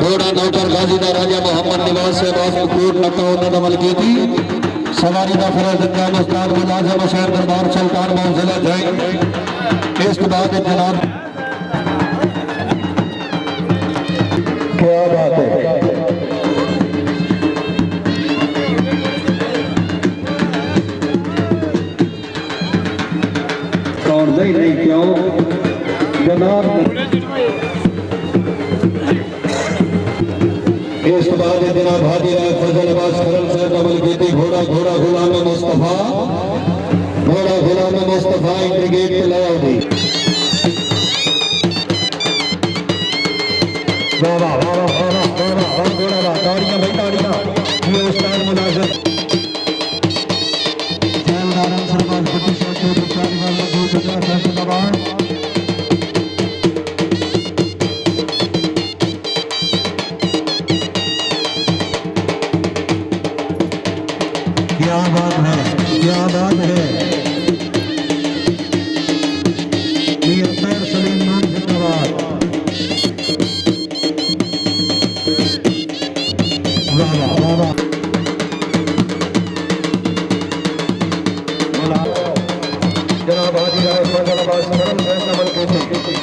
घोड़ा नौकर गाजीदार राजा मोहम्मद निवास से कोट नकाउन अमल की थी सवारी का फरज अंजाम उस्ताद मुलाजिम शहर दरबार सुल्तान मोहम्मद जिला जय। इसके बाद जनाब क्या बात है और नहीं क्यों जनाब। इसके बाद जनाब हाजी राय फजल अब्बास खरल साहब अमल की थी घोड़ा गुलाम मुस्तफा इंट्रीगेट पे लगा दी। ताड़ियां भाई ताड़ियां ये उस्ताद मुलाजिम क्या बात है सलीम नाम जिंदाबाद। जनाब हाजी राय फजल अब्बास खरल साहब अमल की थी।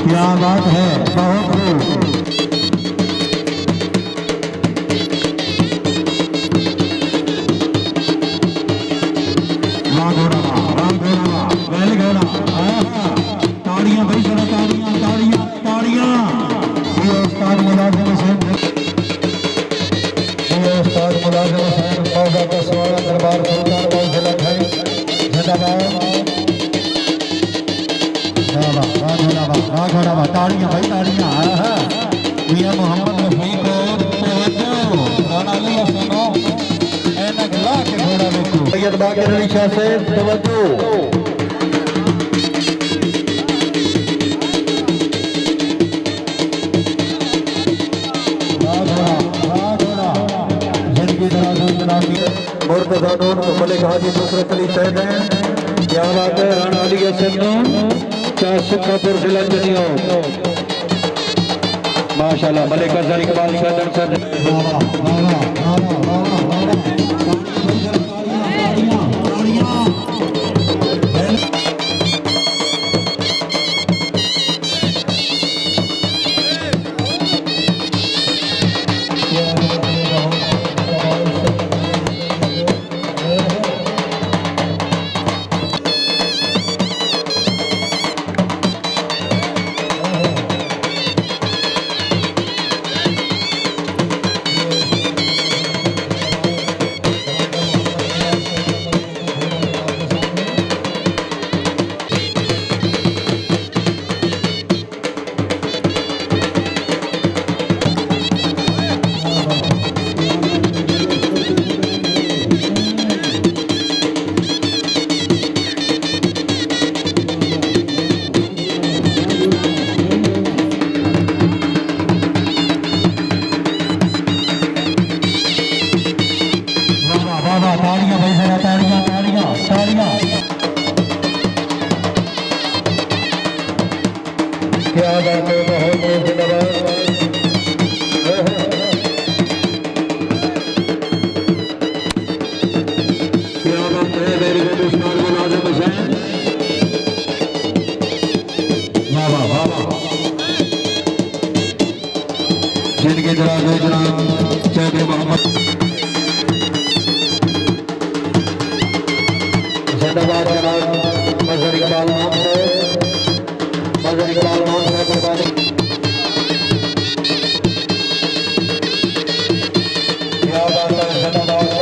क्या बात है बहुत ताड़ियां भाई जरा ताड़ियां ये उस्ताद मुलाजिम हुसैन मौजा का सवाल दरबार सुल्तान मोहम्मद जिला जिंदाबाद। ताड़ियां भाई ताड़ियां मियां मोहम्मद रफीक गाना लिया सुनो ऐनक ला के घोड़ा देखो सैयद बाकर अली शाह से तवज्जो। मुर्तजा नून मलिक हाजी नुसरत अली साहब हैं। क्या बात है राणा अली सुखापुर जिला चनियो माशाल्लाह मलिक अजहर इकबाल क्या बात है बहुत धन्यवाद। क्या बात है मेरे उस्ताद मुलाजिम हुसैन जिनके जनाब चौधरी मोहम्मद जिंदाबाद जनाब मजहर इकबाल नाम से क्या बात है जिंदाबाद।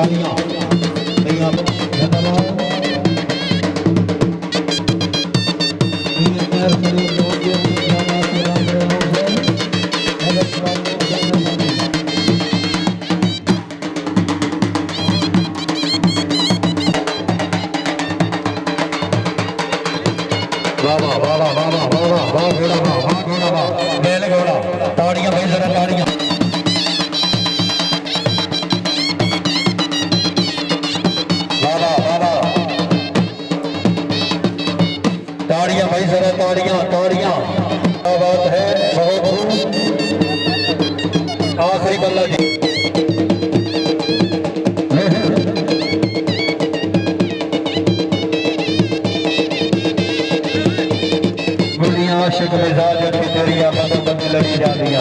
तालियां भैया धन्यवाद वाह वाह वाह वाह वाह वाह वाह घोड़ा वाह घोड़ा वाह बैल घोड़ा ताड़ियां भाई जरा ताड़ियां वाह वाह वाह ताड़ियां भाई जरा ताड़ियां ताड़ियां क्या बात है बहुत आखिरी बल्ला जी आशिक मिजाज की जरिया बदल लड़ी जा रही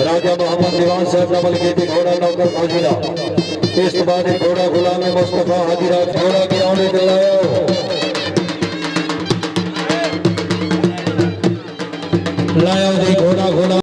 राजा मोहम्मद दीवान साहब डबल गेटी घोड़ा नौकर फौजीला इस बाद घोड़ा गुलाम मुस्तफा हाजीरा घोड़ा गिराने दिलाया लाया घोड़ा घोड़ा